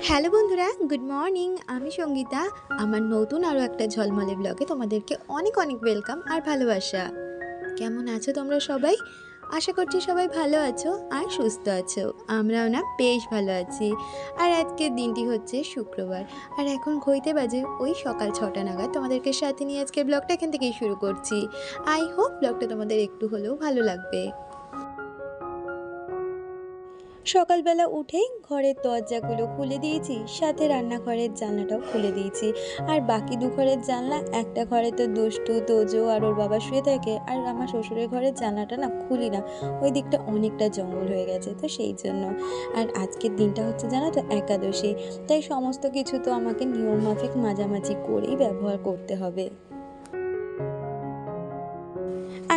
Hello বন্ধুরা, good morning. আমি সঙ্গীতা। আমার নতুন আরও একটা ঝলমলে ব্লগে তোমাদেরকে অনেক অনেক ওয়েলকাম আর ভালোবাসা। কেমন আছো তোমরা সবাই? আশা করছি সবাই ভালো আছো আর সুস্থ আছো। আমরাও না বেশ ভালো আছি। আর আজকের দিনটি হচ্ছে শুক্রবার। আর এখন ঘড়িতে বাজে ওই সকাল 6টা নাগাদ। তোমাদেরকে সাথে নিয়ে আজকের ব্লগটা এখান থেকেই শুরু করছি। আই হোপ ব্লগটা তোমাদের একটু হলেও ভালো লাগবে। সকালবেলা উঠেই ঘরের দরজাগুলো খুলে দিয়েছি, সাথে রান্নাঘরের জানলাটাও খুলে দিয়েছি। আর বাকি দু ঘরের জানলা, একটা ঘরে তো দুষ্টু তোজো আর ওর বাবা শুয়ে থাকে, আর আমার শ্বশুরের ঘরের জানলাটা না খুলি না, ওই দিকটা অনেকটা জঙ্গল হয়ে গেছে, তো সেই জন্য। আর আজকের দিনটা হচ্ছে জানো তো একাদশী, তাই সমস্ত কিছু তো আমাকে নিয়ম মাফিক মাঝামাঝি করেই ব্যবহার করতে হবে।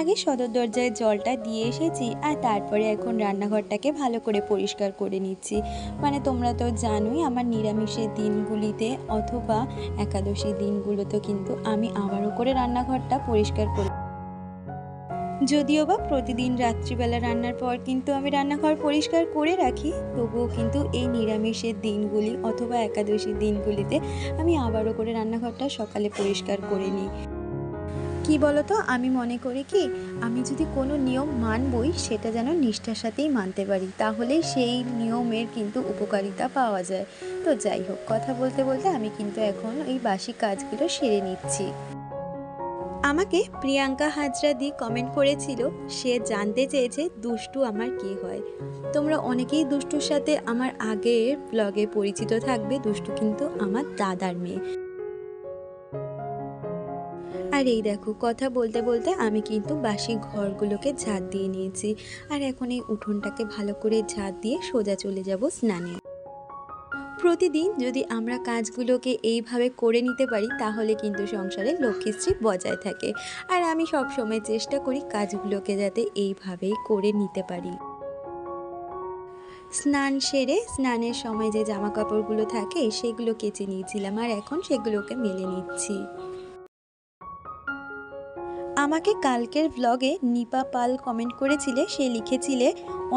আগে সদর দরজায় জলটা দিয়ে এসেছি, আর তারপরে এখন রান্নাঘরটাকে ভালো করে পরিষ্কার করে নিচ্ছি। মানে তোমরা তো জানোই আমার নিরামিষের দিনগুলিতে অথবা একাদশীর দিনগুলোতে কিন্তু আমি আবারও করে রান্নাঘরটা পরিষ্কার করি। যদিও বা প্রতিদিন রাত্রিবেলা রান্নার পর কিন্তু আমি রান্নাঘর পরিষ্কার করে রাখি, তবুও কিন্তু এই নিরামিষের দিনগুলি অথবা একাদশীর দিনগুলিতে আমি আবারও করে রান্নাঘরটা সকালে পরিষ্কার করে নিই। কি বলতো, আমি মনে করি কি, আমি যদি কোনো নিয়ম মানবই সেটা যেন নিষ্ঠার সাথেই মানতে পারি, তাহলেই সেই নিয়মের কিন্তু উপকারিতা পাওয়া যায়। তো যাই হোক, কথা বলতে বলতে আমি কিন্তু এখন এই বাসি কাজগুলো সেরে নিচ্ছি। আমাকে প্রিয়াঙ্কা হাজরা দি কমেন্ট করেছিল, সে জানতে চেয়েছে দুষ্টু আমার কি হয়। তোমরা অনেকেই দুষ্টুর সাথে আমার আগের ব্লগে পরিচিত থাকবে। দুষ্টু কিন্তু আমার দাদার মেয়ে। আর এই দেখো, কথা বলতে বলতে আমি কিন্তু বাসি ঘরগুলোকে ঝাড় দিয়ে নিয়েছি। আর এখন এই উঠোনটাকে ভালো করে ঝাড় দিয়ে সোজা চলে যাব স্নানে। প্রতিদিন যদি আমরা কাজগুলোকে এইভাবে করে নিতে পারি, তাহলে কিন্তু সংসারে লক্ষ্মীশ্রী বজায় থাকে। আর আমি সব সময় চেষ্টা করি কাজগুলোকে যাতে এইভাবেই করে নিতে পারি। স্নান সেরে স্নানের সময় যে জামা কাপড়গুলো থাকে সেগুলো কেচে নিয়েছিলাম, আর এখন সেগুলোকে মেলে নিচ্ছি। আমাকে কালকের ব্লগে নিপা পাল কমেন্ট করেছিলে, সে লিখেছিলে,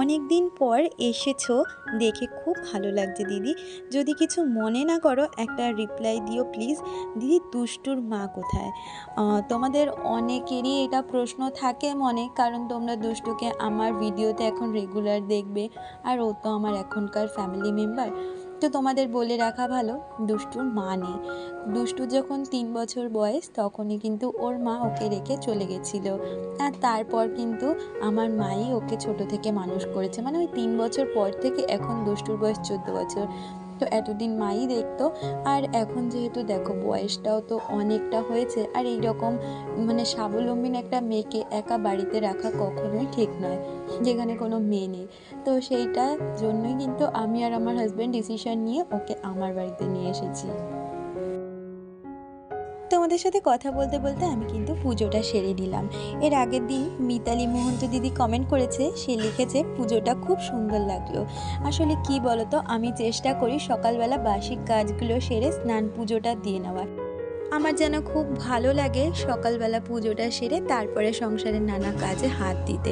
অনেক দিন পর এসেছো, দেখে খুব ভালো লাগছে দিদি। যদি কিছু মনে না করো একটা রিপ্লাই দিও প্লিজ। দিদি, দুষ্টুর মা কোথায়? তোমাদের অনেকেরই এটা প্রশ্ন থাকে মনে, কারণ তোমরা দুষ্টুকে আমার ভিডিওতে এখন রেগুলার দেখবে, আর ও তো আমার এখনকার ফ্যামিলি মেম্বার। তো তোমাদের বলে রাখা ভালো, দুষ্টুর মা নেই। দুষ্টু যখন 3 বছর বয়স তখনই কিন্তু ওর মা ওকে রেখে চলে গেছিলো। আর তারপর কিন্তু আমার মাই ওকে ছোট থেকে মানুষ করেছে, মানে ওই 3 বছর পর থেকে এখন দুষ্টুর বয়স 14 বছর। তো এতদিন মাই দেখতো। আর এখন যেহেতু দেখো বয়সটাও তো অনেকটা হয়েছে, আর এইরকম মানে স্বাবলম্বী একটা মেয়েকে একা বাড়িতে রাখা কখনোই ঠিক নয়, যেখানে কোনো মেয়ে নেই। তো সেইটার জন্যই কিন্তু আমি আর আমার হাজব্যান্ড ডিসিশন নিয়ে ওকে আমার বাড়িতে নিয়ে এসেছি। তোমাদের সাথে কথা বলতে বলতে আমি কিন্তু পুজোটা সেরে নিলাম। এর আগের দিন মিতালি মোহন্ত দিদি কমেন্ট করেছে, সে লিখেছে পুজোটা খুব সুন্দর লাগলো। আসলে কি বলতো, আমি চেষ্টা করি সকালবেলা বাসি কাজগুলো সেরে স্নান পুজোটা দিয়ে নেওয়ার। আমার যেন খুব ভালো লাগে সকালবেলা পুজোটা সেরে তারপরে সংসারের নানা কাজে হাত দিতে।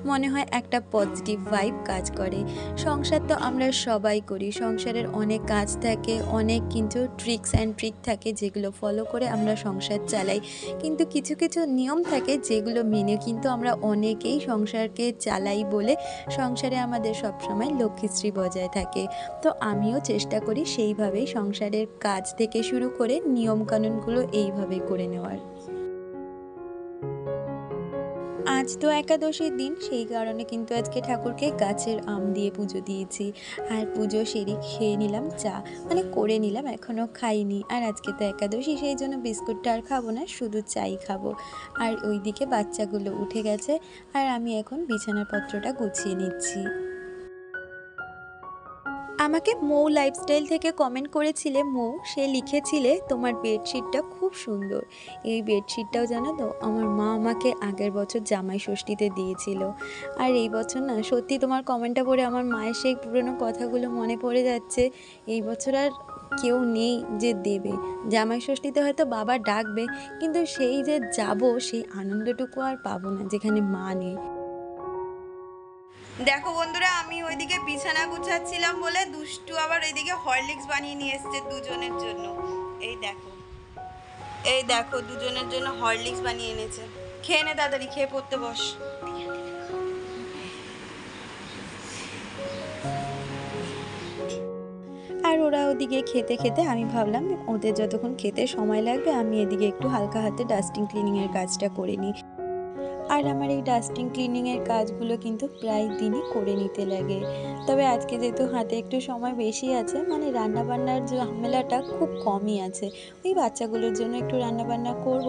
মনে হয় একটা পজিটিভ ভাইব কাজ করে। সংসার তো আমরা সবাই করি, সংসারের অনেক কাজ থাকে, অনেক কিন্তু ট্রিক থাকে যেগুলো ফলো করে আমরা সংসার চালাই। কিন্তু কিছু কিছু নিয়ম থাকে যেগুলো মেনে কিন্তু আমরা অনেকেই সংসারকে চালাই বলে সংসারে আমাদের সবসময় লক্ষ্মীশ্রী বজায় থাকে। তো আমিও চেষ্টা করি সেইভাবেই সংসারের কাজ থেকে শুরু করে নিয়মকানুনগুলো এইভাবেই করে নেওয়ার। আজ তো একাদশীর দিন, সেই কারণে কিন্তু আজকে ঠাকুরকে গাছের আম দিয়ে পুজো দিয়েছি। আর পুজো সেরে খেয়ে নিলাম চা, মানে করে নিলাম, এখনও খাইনি। আর আজকে তো একাদশী, সেই জন্য বিস্কুটটা আর খাবো না, শুধু চাই খাবো। আর ওইদিকে বাচ্চাগুলো উঠে গেছে, আর আমি এখন বিছানাপত্রটা গুছিয়ে নিচ্ছি। আমাকে মৌ লাইফস্টাইল থেকে কমেন্ট করেছিলে মৌ, সে লিখেছিলে তোমার বেডশিটটা খুব সুন্দর। এই বেডশিটটাও জানো তো আমার মা আমাকে আগের বছর জামাই ষষ্ঠীতে দিয়েছিল। আর এই বছর না সত্যি তোমার কমেন্টটা পড়ে আমার মায়ের সেই পুরনো কথাগুলো মনে পড়ে যাচ্ছে। এই বছর আর কেউ নেই যে দেবে। জামাই ষষ্ঠীতে হয়তো বাবা ডাকবে, কিন্তু সেই যে যাব সেই আনন্দটুকু আর পাবো না যেখানে মা নেই। দেখো বন্ধুরা, আমি ওইদিকে বিছানা গুছাচ্ছিলাম বলে দুষ্টু আবার ওইদিকে হরলিক্স বানিয়ে নিয়ে এসছে দুজনের জন্য। এই দেখো, এই দেখো দুজনের জন্য হরলিক্স বানিয়ে এনেছে। খেয়ে নে তাড়াতাড়ি, খেয়ে পড়তে বস। আর ওরা ওদিকে খেতে খেতে আমি ভাবলাম ওদের যতক্ষণ খেতে সময় লাগবে আমি এদিকে একটু হালকা হাতে ডাস্টিং ক্লিনিংয়ের কাজটা করে নিই। আর আমার এই ডাস্টিং ক্লিনিংয়ের কাজগুলো কিন্তু প্রায় দিনই করে নিতে লাগে। তবে আজকে যেহেতু হাতে একটু সময় বেশি আছে, মানে রান্নাবান্নার ঝামেলাটা খুব কমই আছে। ওই বাচ্চাগুলোর জন্য একটু রান্নাবান্না করব,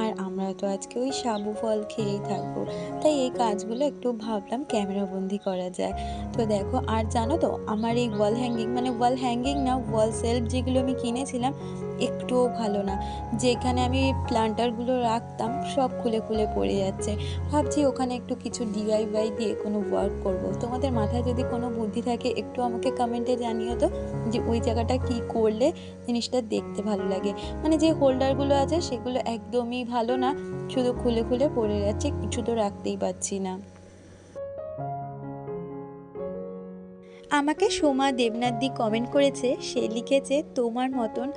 আর আমরা তো আজকে ওই সাবু ফল খেয়েই থাকবো। তাই এই কাজগুলো একটু ভাবলাম ক্যামেরাবন্দি করা যায়। তো দেখো, আর জানো তো আমার এই ওয়াল হ্যাঙ্গিং, মানে ওয়াল হ্যাঙ্গিং না, ওয়াল সেলফ যেগুলো আমি কিনেছিলাম একটুও ভালো না। যেখানে আমি প্লান্টারগুলো রাখতাম সব খুলে খুলে পড়ে যাচ্ছে। ভাবছি ওখানে একটু কিছু ডিআইওয়াই দিয়ে কোনো ওয়ার্ক করব। তোমাদের মাথায় যদি কোনো বুদ্ধি থাকে একটু আমাকে কমেন্টে জানিও তো, যে ওই জায়গাটা কি করলে জিনিসটা দেখতে ভালো লাগে। মানে যে হোল্ডারগুলো আছে সেগুলো একদমই ভালো না, শুধু খুলে খুলে পড়ে যাচ্ছে, কিছু তো রাখতেই পারছি না। আমাকে সোমা দেবনাথদি কমেন্ট করেছে, সে লিখেছে তোমার মতন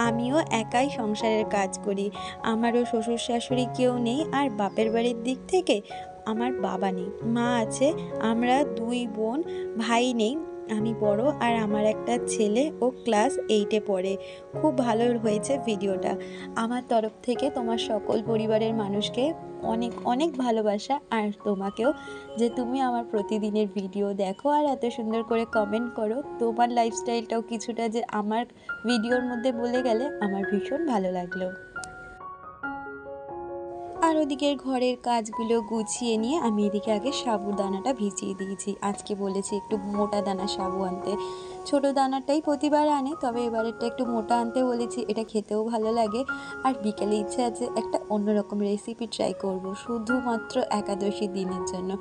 আমিও একাই সংসারের কাজ করি, আমারও শ্বশুর শাশুড়ি কেউ নেই, আর বাপের বাড়ির দিক থেকে আমার বাবা নেই, মা আছে, আমরা 2 বোন, ভাই নেই, আমি বড়, আর আমার একটা ছেলে, ও ক্লাস 8-এ পড়ে। খুব ভালো হয়েছে ভিডিওটা। আমার তরফ থেকে তোমার সকল পরিবারের মানুষকে অনেক অনেক ভালোবাসা, আর তোমাকেও, যে তুমি আমার প্রতিদিনের ভিডিও দেখো আর এত সুন্দর করে কমেন্ট করো। তোমার লাইফস্টাইলটাও কিছুটা যে আমার ভিডিওর মধ্যে বলে গেলে আমার ভীষণ ভালো লাগলো। আর ওদিকের ঘরের কাজগুলো গুছিয়ে নিয়ে আমি এদিকে আগে সাবুদানাটা ভিজিয়ে দিয়েছি। আজকে বলেছি একটু মোটা দানা সাবু আনতে। ছোট দানাটাই প্রতিবার আনে, তবে এবারেরটা একটু মোটা আনতে বলেছি, এটা খেতেও ভালো লাগে। আর বিকেলে ইচ্ছে আছে একটা অন্যরকম রেসিপি ট্রাই করব, শুধুমাত্র একাদশী দিনের জন্য।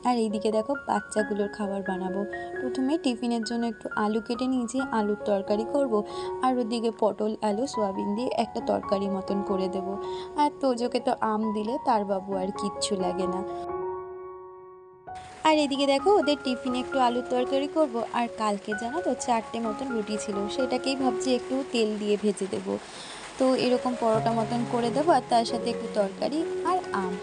আর এইদিকে দেখো বাচ্চাগুলোর খাবার বানাবো। প্রথমে টিফিনের জন্য একটু আলু কেটে নিয়েছি, আলুর তরকারি করব। আর ওদিকে পটল আলু সোয়াবিন দিয়ে একটা তরকারি মতন করে দেব। আর তোজোকে তো আম দিলে তার বাবু আর কিচ্ছু লাগে না। আর এদিকে দেখো ওদের টিফিনে একটু আলুর তরকারি করব। আর কালকে জানো তো 4টে মতন রুটি ছিল, সেটাকেই ভাবছি একটু তেল দিয়ে ভেজে দেব। তো এরকম পরোটা মতন করে দেবো, আর তার সাথে একটু তরকারি আর আম।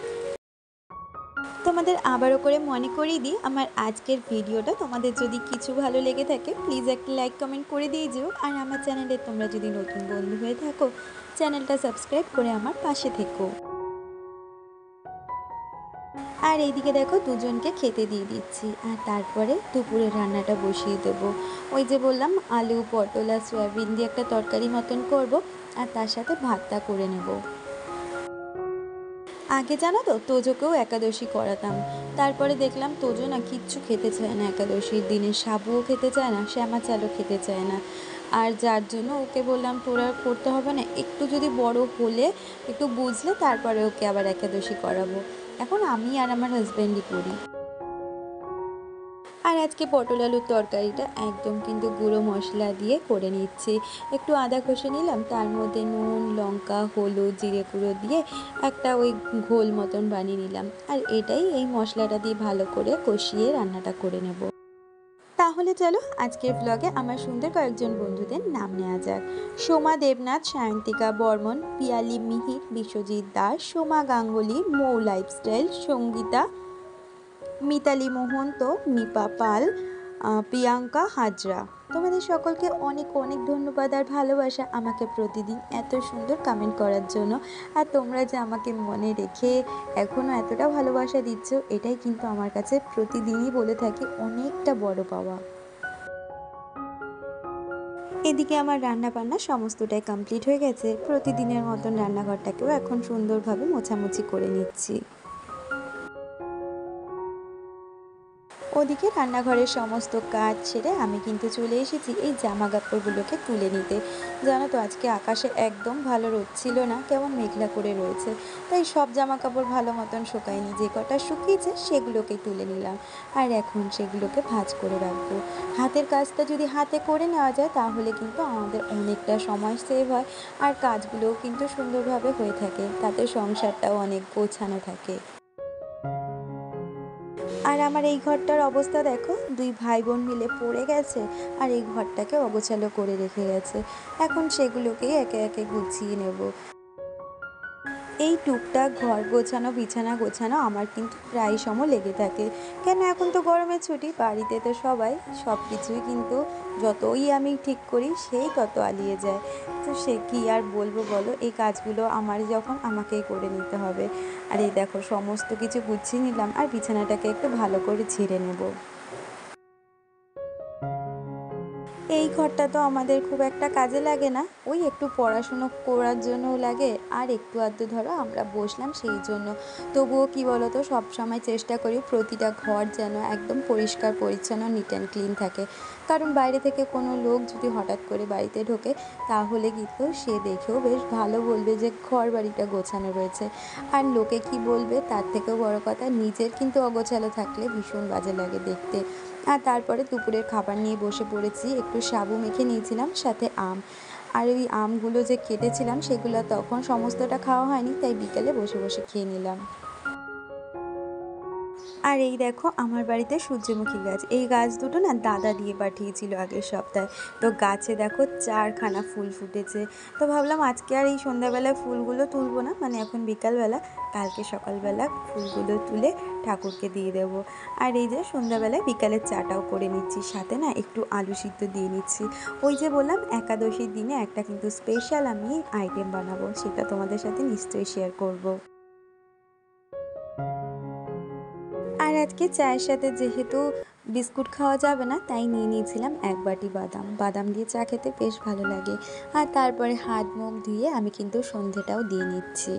তোমাদের আবারও করে মনে করিয়ে দিই, আমার আজকের ভিডিওটা তোমাদের যদি কিছু ভালো লেগে থাকে প্লিজ একটা লাইক কমেন্ট করে দিয়ে যেও। আর আমার চ্যানেলে তোমরা যদি নতুন বন্ধু হয়ে থাকো, চ্যানেলটা সাবস্ক্রাইব করে আমার পাশে থেকো। আর এইদিকে দেখো দুজনকে খেতে দিয়ে দিচ্ছি, আর তারপরে দুপুরের রান্নাটা বসিয়ে দেবো। ওই যে বললাম আলু পটল আর সয়াবিন দিয়ে একটা তরকারি মতন করব, আর তার সাথে ভাতটা করে নেব। আগে জানো তো তোজোকেও একাদশী করাতাম, তারপরে দেখলাম তোজো না কিচ্ছু খেতে চায় না একাদশীর দিনে, সাবুও খেতে চায় না, শ্যামা চালও খেতে চায় না। আর যার জন্য ওকে বললাম তোর আর করতে হবে না, একটু যদি বড় হলে একটু বুঝলে তারপরে ওকে আবার একাদশী করাবো। এখন আমি আর আমার হাজব্যান্ডই করি। আর আজকে পটল আলুর তরকারিটা একদম কিন্তু গুঁড়ো মশলা দিয়ে করে নিচ্ছি। একটু আদা কষে নিলাম, তার মধ্যে নুন লঙ্কা হলুদ জিরে গুঁড়ো দিয়ে একটা ওই ঘোল মতন বানিয়ে নিলাম। আর এটাই এই মশলাটা দিয়ে ভালো করে কষিয়ে রান্নাটা করে নেব। তাহলে চলো আজকের ব্লগে আমার সুন্দর কয়েকজন বন্ধুদের নাম নেওয়া যাক। সোমা দেবনাথ, সায়ন্তিকা বর্মন, পিয়ালি মিহির, বিশ্বজিৎ দাস, সোমা গাঙ্গুলি, মৌ লাইফস্টাইল, সঙ্গীতা, মিতালি মোহন্ত, নিপা পাল, প্রিয়াঙ্কা হাজরা। তোমাদের সকলকে অনেক অনেক ধন্যবাদ আর ভালোবাসা আমাকে প্রতিদিন এত সুন্দর কমেন্ট করার জন্য। আর তোমরা যে আমাকে মনে রেখে এখনও এতটা ভালোবাসা দিচ্ছ, এটাই কিন্তু আমার কাছে প্রতিদিনই বলে থাকি অনেকটা বড় পাওয়া। এদিকে আমার রান্না বান্না সমস্তটাই কমপ্লিট হয়ে গেছে। প্রতিদিনের মতন রান্নাঘরটাকেও এখন সুন্দরভাবে মোছামুছি করে নিচ্ছি। ওদিকে রান্নাঘরের সমস্ত কাজ ছেড়ে আমি কিন্তু চলে এসেছি এই জামা কাপড়গুলোকে তুলে নিতে। জানো তো আজকে আকাশে একদম ভালো রোদ ছিল না, কেমন মেঘলা করে রয়েছে, তাই সব জামা কাপড় ভালো মতন শুকায়নি, যে কটা শুকিয়েছে সেগুলোকেই তুলে নিলাম। আর এখন সেগুলোকে ভাঁজ করে রাখবো। হাতের কাজটা যদি হাতে করে নেওয়া যায় তাহলে কিন্তু আমাদের অনেকটা সময় সেভ হয়, আর কাজগুলোও কিন্তু সুন্দরভাবে হয়ে থাকে, তাতে সংসারটাও অনেক গোছানো থাকে। আর আমার এই ঘরটার অবস্থা দেখো, দুই ভাই বোন মিলে পড়ে গেছে আর এই ঘরটাকে অগোছালো করে রেখে গেছে। এখন সেগুলোকেই একে একে গুছিয়ে নেব। এই টুকটাক ঘর গোছানো বিছানা গোছানো আমার কিন্তু প্রায় সময় লেগে থাকে। কেন, এখন তো গরমের ছুটি, বাড়িতে তো সবাই সব কিছুই কিন্তু যতই আমি ঠিক করি সেই তত আলিয়ে যায়। তো সে কি আর বলবো বলো, এই কাজগুলো আমার যখন আমাকেই করে নিতে হবে। আর এই দেখো সমস্ত কিছু গুছিয়ে নিলাম আর বিছানাটাকে একটু ভালো করে ঝেড়ে নেব। এই ঘরটা তো আমাদের খুব একটা কাজে লাগে না, ওই একটু পড়াশুনো করার জন্যও লাগে আর একটু আধটু ধরো আমরা বসলাম সেই জন্য। তবুও কি বলো তো, সবসময় চেষ্টা করি প্রতিটা ঘর যেন একদম পরিষ্কার পরিচ্ছন্ন নিট অ্যান্ড ক্লিন থাকে। কারণ বাইরে থেকে কোনো লোক যদি হঠাৎ করে বাড়িতে ঢোকে তাহলে কিন্তু সে দেখেও বেশ ভালো বলবে যে ঘর বাড়িটা গোছানো রয়েছে। আর লোকে কি বলবে তার থেকেও বড় কথা, নিজের কিন্তু অগোছালো থাকলে ভীষণ বাজে লাগে দেখতে। আর তারপরে দুপুরের খাবার নিয়ে বসে পড়েছি, একটু সাবু মেখে নিয়েছিলাম সাথে আম। আর ওই আমগুলো যে কেটেছিলাম সেগুলো তখন সমস্তটা খাওয়া হয়নি, তাই বিকেলে বসে বসে খেয়ে নিলাম। আর এই দেখো আমার বাড়িতে সূর্যমুখী গাছ, এই গাছ দুটো না দাদা দিয়ে পাঠিয়েছিল আগের সপ্তাহে। তো গাছে দেখো 4খানা ফুল ফুটেছে। তো ভাবলাম আজকে আর এই সন্ধ্যাবেলায় ফুলগুলো তুলবো না, মানে এখন বিকালবেলা, কালকে সকালবেলা ফুলগুলো তুলে ঠাকুরকে দিয়ে দেব। আর এই যে সন্ধ্যাবেলায় বিকালের চাটাও করে নিচ্ছি, সাথে না একটু আলু সিদ্ধ দিয়ে নিচ্ছি। ওই যে বললাম একাদশীর দিনে একটা কিন্তু স্পেশাল আমি আইটেম বানাবো, সেটা তোমাদের সাথে নিশ্চয়ই শেয়ার করব। আর আজকে চায়ের সাথে যেহেতু বিস্কুট খাওয়া যাবে না, তাই নিয়ে নিয়েছিলাম 1 বাটি বাদাম। বাদাম দিয়ে চা খেতে বেশ ভালো লাগে। আর তারপরে হাত মুখ ধুয়ে আমি কিন্তু সন্ধেটাও দিয়ে নিচ্ছি।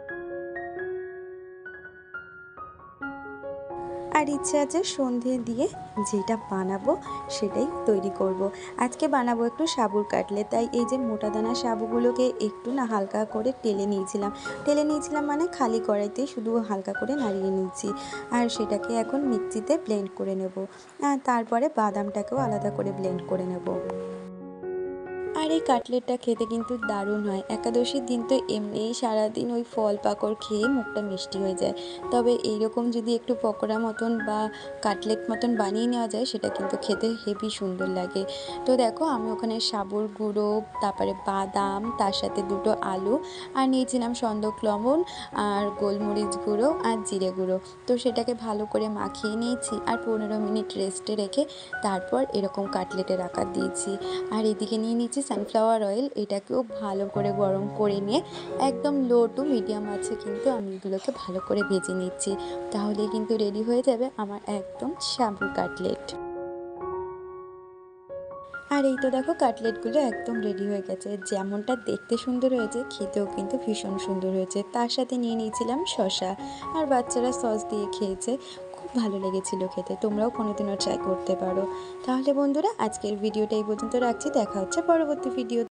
আর ইচ্ছে আছে সন্ধে দিয়ে যেটা বানাবো সেটাই তৈরি করব। আজকে বানাবো একটু সাবুর কাটলেট, তাই এই যে মোটা দানা সাবুগুলোকে একটু না হালকা করে টেলে নিয়েছিলাম মানে খালি কড়াইতেই শুধু হালকা করে নাড়িয়ে নিয়েছি। আর সেটাকে এখন মিক্সিতে ব্লেন্ড করে নেব। আর তারপরে বাদামটাকেও আলাদা করে ব্লেন্ড করে নেব। আর এই কাটলেটটা খেতে কিন্তু দারুণ হয়। একাদশীর দিন তো এমনিই সারাদিন ওই ফল পাকড় খেয়ে মুখটা মিষ্টি হয়ে যায়, তবে এইরকম যদি একটু পকোড়া মতন বা কাটলেট মতন বানিয়ে নেওয়া যায় সেটা কিন্তু খেতে হেবি সুন্দর লাগে। তো দেখো আমি ওখানে সাবুর গুঁড়ো, তারপরে বাদাম, তার সাথে দুটো আলু আর নিয়েছিলাম সন্দক লবণ আর গোলমরিচ গুঁড়ো আর জিরে গুঁড়ো। তো সেটাকে ভালো করে মাখিয়ে নিয়েছি আর 15 মিনিট রেস্টে রেখে তারপর এরকম কাটলেটের আকার দিয়েছি। আর এদিকে নিয়ে নিচ্ছি সানফ্লাওয়ার অয়েল, এটাকেও ভালো করে গরম করে নিয়ে একদম লো টু মিডিয়াম আছে কিন্তু আমি এগুলোকে ভালো করে ভেজে নিচ্ছি। তাহলেই কিন্তু রেডি হয়ে যাবে আমার একদম সাবুর কাটলেট। আর এই তো দেখো কাটলেটগুলো একদম রেডি হয়ে গেছে, যেমনটা দেখতে সুন্দর হয়েছে খেতেও কিন্তু ভীষণ সুন্দর হয়েছে। তার সাথে নিয়ে নিয়েছিলাম শসা, আর বাচ্চারা সস দিয়ে খেয়েছে, খুব ভালো লেগেছিল খেতে। তোমরাও কোনোদিনও ট্রাই করতে পারো। তাহলে বন্ধুরা আজকের ভিডিওটা এই পর্যন্ত রাখছি, দেখা হচ্ছে পরবর্তী ভিডিও।